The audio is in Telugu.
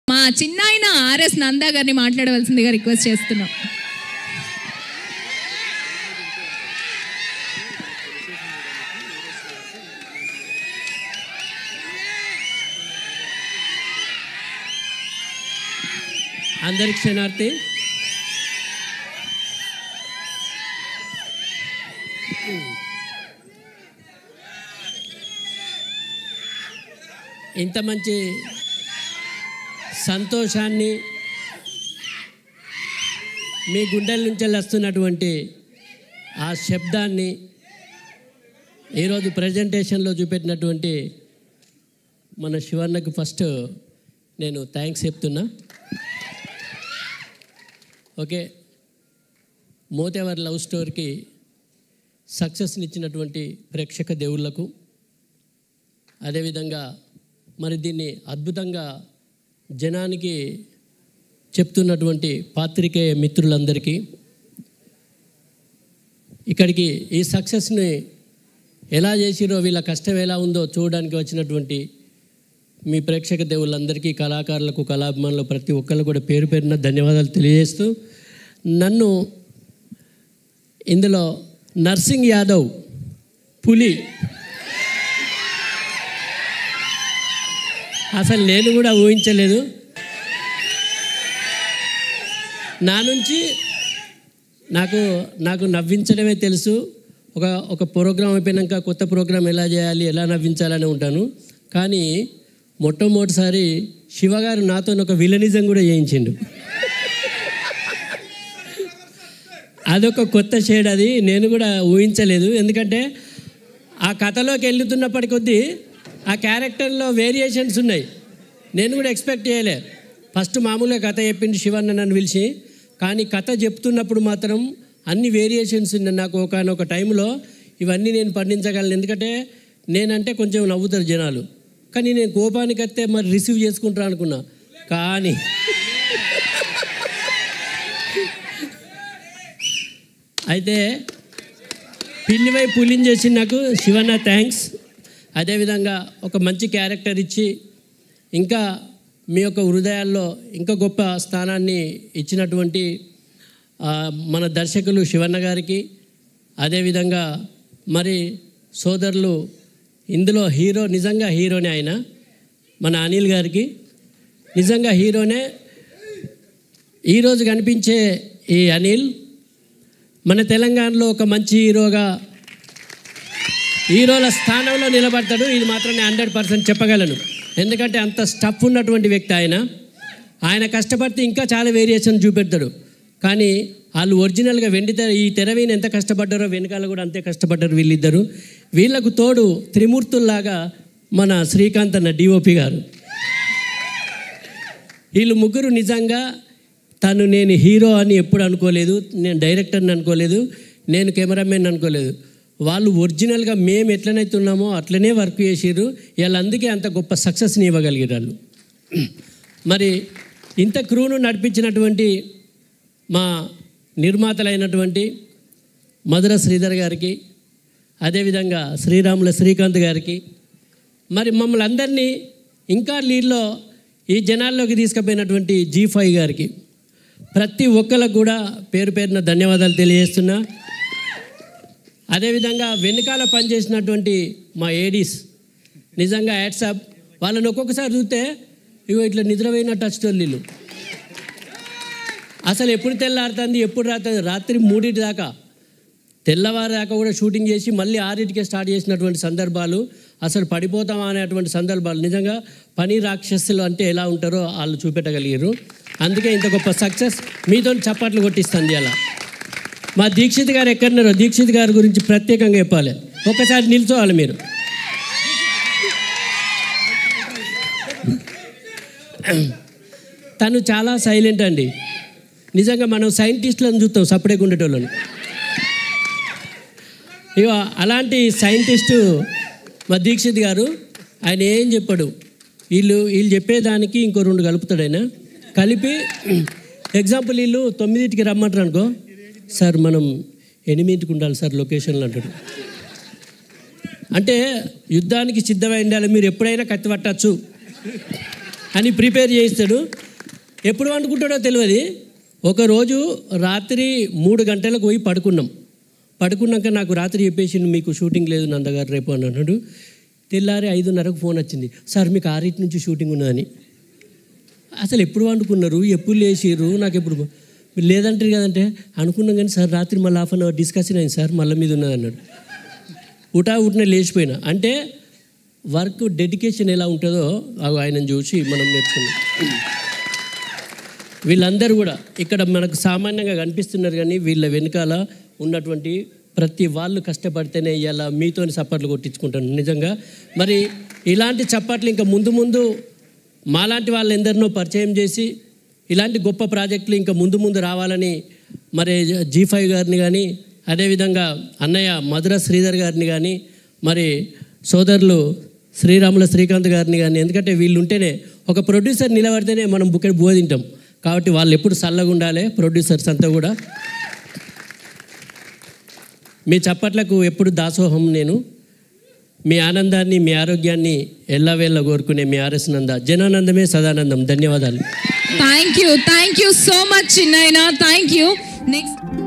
మా చిన్నాయన ఆర్ఎస్ నందా గారిని మాట్లాడవలసిందిగా రిక్వెస్ట్ చేస్తున్నాం. అందరికి క్షణార్థి. ఇంత మంచి సంతోషాన్ని మీ గుండెల నుంచి వస్తున్నటువంటి ఆ శబ్దాన్ని ఈరోజు ప్రజెంటేషన్లో చూపెట్టినటువంటి మన శివన్నకు ఫస్ట్ నేను థ్యాంక్స్ చెప్తున్నా. ఓకే, మోతేవర్ లవ్ స్టోరీకి సక్సెస్ని ఇచ్చినటువంటి ప్రేక్షక దేవుళ్లకు, అదేవిధంగా మరి దీన్ని అద్భుతంగా జనానికి చెప్తున్నటువంటి పాత్రికేయ మిత్రులందరికీ, ఇక్కడికి ఈ సక్సెస్ని ఎలా చేసిరో, వీళ్ళ కష్టం ఎలా ఉందో చూడడానికి వచ్చినటువంటి మీ ప్రేక్షక దేవుళ్ళందరికీ, కళాకారులకు, కళాభిమానులు ప్రతి ఒక్కళ్ళు కూడా పేరు పేరున ధన్యవాదాలు తెలియజేస్తూ, నన్ను ఇందులో నర్సింగ్ యాదవ్ పులి అసలు నేను కూడా ఊహించలేదు. నా నుంచి నాకు నవ్వించడమే తెలుసు. ఒక ప్రోగ్రాం అయిపోయాక కొత్త ప్రోగ్రాం ఎలా చేయాలి, ఎలా నవ్వించాలని ఉంటాను. కానీ మొట్టమొదటిసారి శివగారు నాతో ఒక విలనిజం కూడా చేయించిండు. అదొక కొత్త షేడ్, అది నేను కూడా ఊహించలేదు. ఎందుకంటే ఆ కథలోకి వెళ్తున్నప్పటి కొద్దీ ఆ క్యారెక్టర్లో వేరియేషన్స్ ఉన్నాయి. నేను కూడా ఎక్స్పెక్ట్ చేయలే. ఫస్ట్ మామూలుగా కథ చెప్పింది శివన్న నన్ను పిలిచి, కానీ కథ చెప్తున్నప్పుడు మాత్రం అన్ని వేరియేషన్స్ ఉన్నాయి. నాకు ఒకనొక టైంలో ఇవన్నీ నేను పండించగలను. ఎందుకంటే నేనంటే కొంచెం నవ్వుతారు జనాలు, కానీ నేను కోపానికి వస్తే మరి రిసీవ్ చేసుకుంటాను అనుకున్నా. కానీ అయితే పిల్లివై పులిని చేసి నాకు శివన్న థ్యాంక్స్. అదేవిధంగా ఒక మంచి క్యారెక్టర్ ఇచ్చి ఇంకా మీ యొక్క హృదయాల్లో ఇంకా గొప్ప స్థానాన్ని ఇచ్చినటువంటి మన దర్శకులు శివన్న గారికి, అదేవిధంగా మరి సోదరులు, ఇందులో హీరో నిజంగా హీరోనే ఆయన, మన అనిల్ గారికి నిజంగా హీరోనే. ఈరోజు కనిపించే ఈ అనిల్ మన తెలంగాణలో ఒక మంచి హీరోల స్థానంలో నిలబడతాడు. ఇది మాత్రం నేను 100% చెప్పగలను. ఎందుకంటే అంత స్టఫ్ ఉన్నటువంటి వ్యక్తి ఆయన కష్టపడితే ఇంకా చాలా వేరియేషన్ చూపెడతాడు. కానీ వాళ్ళు ఒరిజినల్గా ఈ తెరవీని ఎంత కష్టపడ్డారో వెనకాల కూడా అంతే కష్టపడ్డారు వీళ్ళిద్దరు. వీళ్ళకు తోడు త్రిమూర్తుల్లాగా మన శ్రీకాంత్ అన్న డిఓపి గారు. వీళ్ళు ముగ్గురు నిజంగా నేను హీరో అని ఎప్పుడు అనుకోలేదు, నేను డైరెక్టర్ని అనుకోలేదు, నేను కెమెరామెన్ అనుకోలేదు. వాళ్ళు ఒరిజినల్గా మేము ఎట్లనైతే ఉన్నామో అట్లనే వర్క్ చేసారు. వీళ్ళందుకే అంత గొప్ప సక్సెస్ని ఇవ్వగలిగారు. మరి ఇంత క్రూను నడిపించినటువంటి మా నిర్మాతలైనటువంటి మధుర శ్రీధర్ గారికి, అదేవిధంగా శ్రీరాముల శ్రీకాంత్ గారికి, మరి మమ్మల్ని అందరినీ ఇంకా లీడ్లో ఈ జనాల్లోకి తీసుకుపోయినటువంటి G5 గారికి, ప్రతి ఒక్కరికి కూడా పేరు పేరున ధన్యవాదాలు తెలియజేస్తున్నా. అదేవిధంగా వెనకాల పనిచేసినటువంటి మా ఏడీస్ నిజంగా హ్యాట్సాప్. వాళ్ళని ఒక్కొక్కసారి చూస్తే ఇట్లా నిద్రపోయినట్టు వచ్చేటోళ్ళు. అసలు ఎప్పుడు తెల్లారుతుంది, ఎప్పుడు రాత్రి 3 దాకా, తెల్లవారు దాకా కూడా షూటింగ్ చేసి మళ్ళీ 6కే స్టార్ట్ చేసినటువంటి సందర్భాలు, అసలు పడిపోతామా అనేటువంటి సందర్భాలు. నిజంగా పని రాక్షసులు అంటే ఎలా ఉంటారో వాళ్ళు చూపెట్టగలిగారు. అందుకే ఇంత గొప్ప సక్సెస్. మీతో చప్పట్లు కొట్టిస్తుంది. అలా మా దీక్షిత్ గారు ఎక్కడున్నారో దీక్షిత్ గారి గురించి ప్రత్యేకంగా చెప్పాలి. ఒక్కసారి నిల్చోవాలి మీరు. తను చాలా సైలెంట్ అండి. నిజంగా మనం సైంటిస్టులను చూస్తాం సపరేట్గా ఉండేటోళ్ళని. ఇక అలాంటి సైంటిస్టు మా దీక్షిత్ గారు. ఆయన ఏం చెప్పాడు, వీళ్ళు చెప్పేదానికి ఇంకో 2 కలుపుతాడు. ఆయన కలిపి ఎగ్జాంపుల్ వీళ్ళు 9కి రమ్మంటారు అనుకో, సార్ మనం 8కి ఉండాలి సార్ లొకేషన్లో అంటాడు. అంటే యుద్ధానికి సిద్ధమై ఉండాలి, మీరు ఎప్పుడైనా కత్తి పట్టచ్చు, అని ప్రిపేర్ చేయిస్తాడు. ఎప్పుడు వండుకుంటాడో తెలియదు. ఒకరోజు రాత్రి 3 గంటలకు పోయి పడుకున్నాక నాకు రాత్రి చెప్పేసి మీకు షూటింగ్ లేదు నందగారు రేపు అని అన్నాడు. తెల్లారి 5:30కు ఫోన్ వచ్చింది, సార్ మీకు 6 నుంచి షూటింగ్ ఉన్నదని. అసలు ఎప్పుడు వండుకున్నారు, ఎప్పుడు లేచిర్రు, నాకు ఎప్పుడు లేదంటారు కదంటే అనుకున్నాం. కానీ సార్ రాత్రి మళ్ళీ హాఫ్ అన్ అవర్ డిస్కషన్ అయింది సార్, మళ్ళీ మీద ఉన్నది అన్నాడు. ఉటానే లేచిపోయినా. అంటే వర్క్ డెడికేషన్ ఎలా ఉంటుందో ఆయనను చూసి మనం నేర్చుకున్నాం. వీళ్ళందరూ కూడా ఇక్కడ మనకు సామాన్యంగా కనిపిస్తున్నారు, కానీ వీళ్ళ వెనకాల ఉన్నటువంటి ప్రతి వాళ్ళు కష్టపడితేనే ఇలా మీతోని చప్పట్లు కొట్టించుకుంటాను నిజంగా. మరి ఇలాంటి చప్పట్లు ఇంకా ముందు మాలాంటి వాళ్ళు ఎందరినో పరిచయం చేసి ఇలాంటి గొప్ప ప్రాజెక్టులు ఇంకా ముందు రావాలని మరి G5 గారిని కానీ, అదేవిధంగా అన్నయ్య మధుర శ్రీధర్ గారిని కానీ, మరి సోదరులు శ్రీరాముల శ్రీకాంత్ గారిని కానీ, ఎందుకంటే వీళ్ళు ఉంటేనే ఒక ప్రొడ్యూసర్ నిలబడితేనే మనం బుక్కడి బోధింటాం. కాబట్టి వాళ్ళు ఎప్పుడు చల్లగా ఉండాలి. ప్రొడ్యూసర్స్ అంతా కూడా మీ చప్పట్లకు ఎప్పుడు దాసోహం. నేను మీ ఆనందాన్ని, మీ ఆరోగ్యాన్ని ఎల్లవేళ కోరుకునే మీ ఆర్ఎస్ నంద. జనానందమే సదానందం. ధన్యవాదాలు. థ్యాంక్ యూ సో మచ్ చిన్నైనా. Thank you. నెక్స్ట్